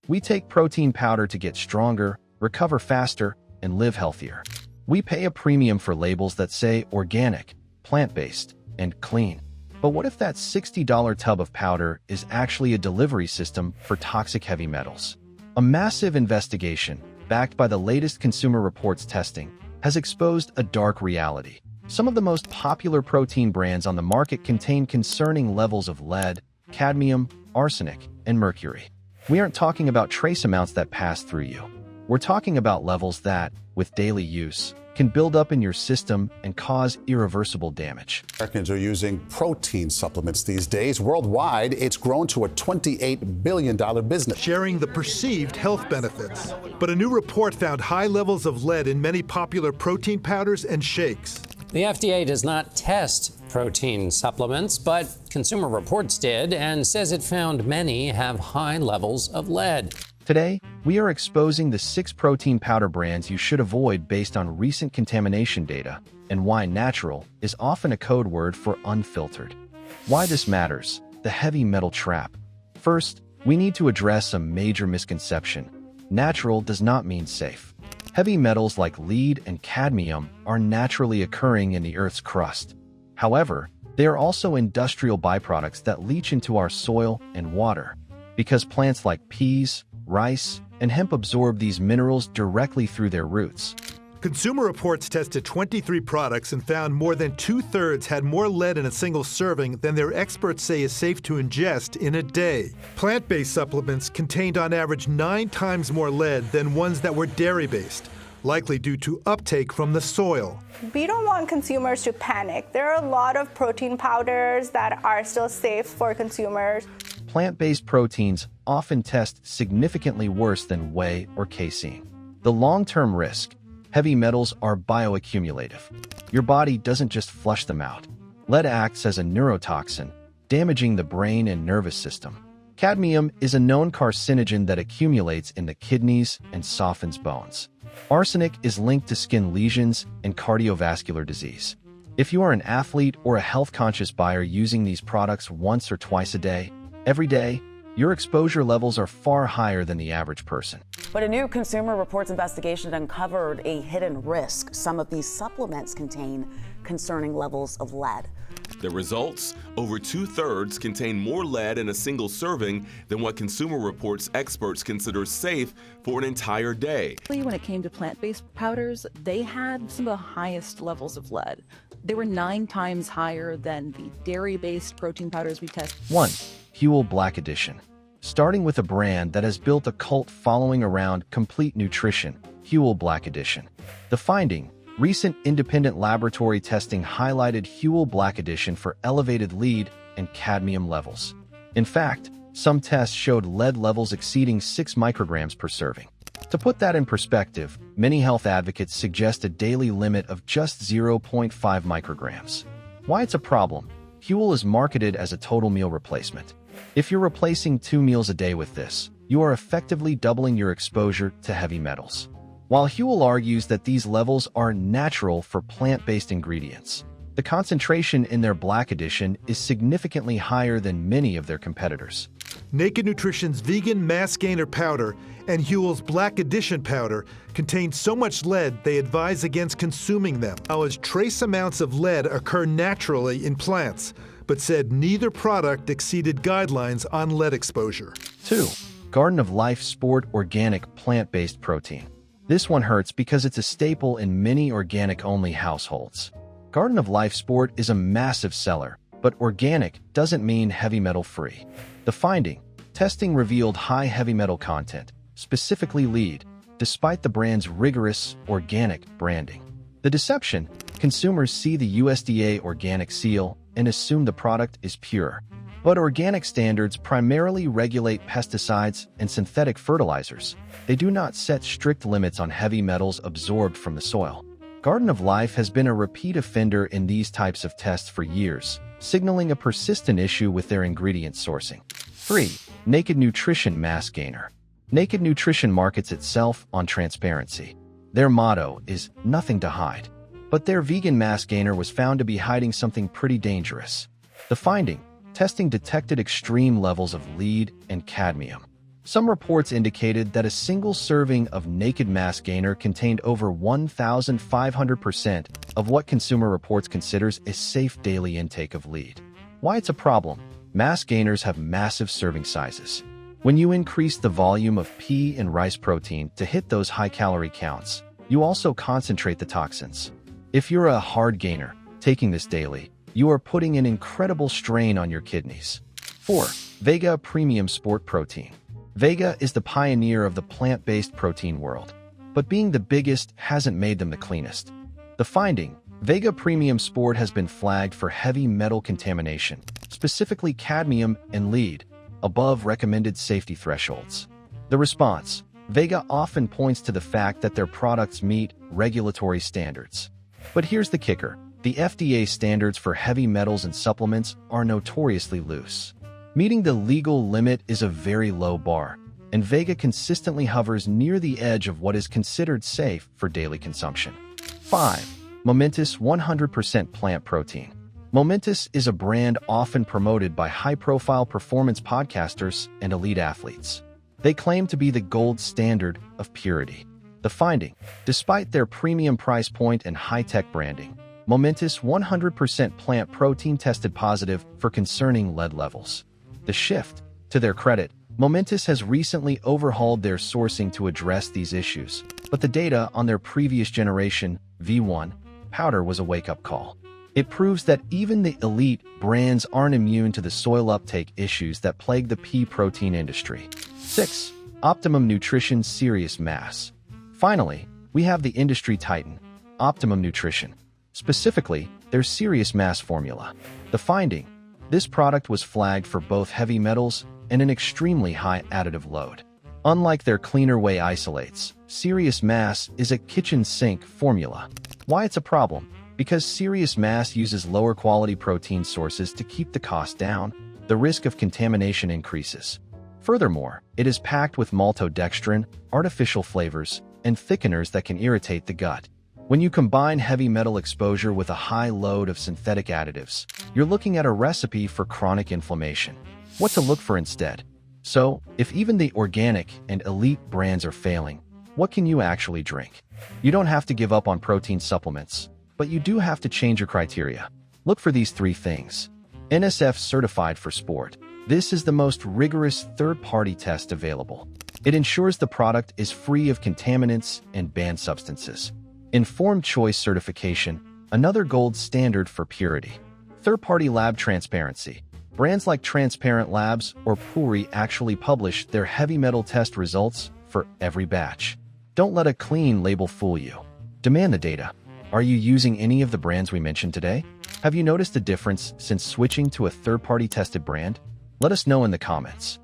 We take protein powder to get stronger, recover faster, and live healthier. We pay a premium for labels that say organic, plant-based, and clean. But what if that $60 tub of powder is actually a delivery system for toxic heavy metals? A massive investigation, backed by the latest Consumer Reports testing, has exposed a dark reality. Some of the most popular protein brands on the market contain concerning levels of lead, cadmium, arsenic, and mercury. We aren't talking about trace amounts that pass through you. We're talking about levels that, with daily use, can build up in your system and cause irreversible damage. Americans are using protein supplements these days. Worldwide, it's grown to a $28 billion business. Sharing the perceived health benefits. But a new report found high levels of lead in many popular protein powders and shakes. The FDA does not test protein supplements, but Consumer Reports did and says it found many have high levels of lead. Today, we are exposing the 6 protein powder brands you should avoid based on recent contamination data and why natural is often a code word for unfiltered. Why this matters: the heavy metal trap. First, we need to address a major misconception. Natural does not mean safe. Heavy metals like lead and cadmium are naturally occurring in the Earth's crust. However, they are also industrial byproducts that leach into our soil and water. Because plants like peas, rice, and hemp absorb these minerals directly through their roots. Consumer Reports tested 23 products and found more than 2/3 had more lead in a single serving than their experts say is safe to ingest in a day. Plant-based supplements contained on average 9 times more lead than ones that were dairy-based, likely due to uptake from the soil. We don't want consumers to panic. There are a lot of protein powders that are still safe for consumers. Plant-based proteins often test significantly worse than whey or casein. The long-term risk: heavy metals are bioaccumulative. Your body doesn't just flush them out. Lead acts as a neurotoxin, damaging the brain and nervous system. Cadmium is a known carcinogen that accumulates in the kidneys and softens bones. Arsenic is linked to skin lesions and cardiovascular disease. If you are an athlete or a health-conscious buyer using these products once or twice a day, every day, your exposure levels are far higher than the average person. But a new Consumer Reports investigation uncovered a hidden risk. Some of these supplements contain concerning levels of lead. The results? Over 2/3 contain more lead in a single serving than what Consumer Reports experts consider safe for an entire day. When it came to plant-based powders, they had some of the highest levels of lead. They were 9 times higher than the dairy-based protein powders we tested. 1. Huel Black Edition. Starting with a brand that has built a cult following around complete nutrition, Huel Black Edition. The finding: recent independent laboratory testing highlighted Huel Black Edition for elevated lead and cadmium levels. In fact, some tests showed lead levels exceeding 6 micrograms per serving. To put that in perspective, many health advocates suggest a daily limit of just 0.5 micrograms. Why it's a problem? Huel is marketed as a total meal replacement. If you're replacing 2 meals a day with this, you are effectively doubling your exposure to heavy metals. While Huel argues that these levels are natural for plant-based ingredients, the concentration in their Black Edition is significantly higher than many of their competitors. Naked Nutrition's vegan mass gainer powder and Huel's Black Edition powder contain so much lead they advise against consuming them, as trace amounts of lead occur naturally in plants, but said neither product exceeded guidelines on lead exposure. 2. Garden of Life Sport Organic Plant-Based Protein. This one hurts because it's a staple in many organic-only households. Garden of Life Sport is a massive seller, but organic doesn't mean heavy metal-free. The finding: testing revealed high heavy metal content, specifically lead, despite the brand's rigorous organic branding. The deception: consumers see the USDA organic seal and assume the product is pure. But organic standards primarily regulate pesticides and synthetic fertilizers. They do not set strict limits on heavy metals absorbed from the soil. Garden of Life has been a repeat offender in these types of tests for years, signaling a persistent issue with their ingredient sourcing. 3. Naked Nutrition Mass Gainer. Naked Nutrition markets itself on transparency. Their motto is "nothing to hide." But their vegan mass gainer was found to be hiding something pretty dangerous. The finding: testing detected extreme levels of lead and cadmium. Some reports indicated that a single serving of naked mass gainer contained over 1,500% of what Consumer Reports considers a safe daily intake of lead. Why it's a problem? Mass gainers have massive serving sizes. When you increase the volume of pea and rice protein to hit those high-calorie counts, you also concentrate the toxins. If you're a hard gainer, taking this daily, you are putting an incredible strain on your kidneys. 4. Vega Premium Sport Protein. Vega is the pioneer of the plant-based protein world, but being the biggest hasn't made them the cleanest. The finding: Vega Premium Sport has been flagged for heavy metal contamination, specifically cadmium and lead, above recommended safety thresholds. The response: Vega often points to the fact that their products meet regulatory standards. But here's the kicker: the FDA standards for heavy metals and supplements are notoriously loose. Meeting the legal limit is a very low bar, and Vega consistently hovers near the edge of what is considered safe for daily consumption. 5. Momentous 100% Plant Protein. Momentous is a brand often promoted by high-profile performance podcasters and elite athletes. They claim to be the gold standard of purity. The finding: despite their premium price point and high-tech branding, Momentous 100% plant protein tested positive for concerning lead levels. The shift: to their credit, Momentous has recently overhauled their sourcing to address these issues, but the data on their previous generation, V1, powder was a wake-up call. It proves that even the elite brands aren't immune to the soil uptake issues that plague the pea protein industry. 6. Optimum Nutrition Serious Mass. Finally, we have the industry titan, Optimum Nutrition, specifically their Serious Mass formula. The finding: this product was flagged for both heavy metals and an extremely high additive load. Unlike their cleaner whey isolates, Serious Mass is a kitchen sink formula. Why it's a problem? Because Serious Mass uses lower quality protein sources to keep the cost down, the risk of contamination increases. Furthermore, it is packed with maltodextrin, artificial flavors, and thickeners that can irritate the gut. When you combine heavy metal exposure with a high load of synthetic additives, you're looking at a recipe for chronic inflammation. What to look for instead? So, if even the organic and elite brands are failing, what can you actually drink? You don't have to give up on protein supplements, but you do have to change your criteria. Look for these 3 things. NSF Certified for Sport. This is the most rigorous third-party test available. It ensures the product is free of contaminants and banned substances. Informed Choice Certification, another gold standard for purity. Third-party lab transparency. Brands like Transparent Labs or Puri actually publish their heavy metal test results for every batch. Don't let a clean label fool you. Demand the data. Are you using any of the brands we mentioned today? Have you noticed a difference since switching to a third-party tested brand? Let us know in the comments.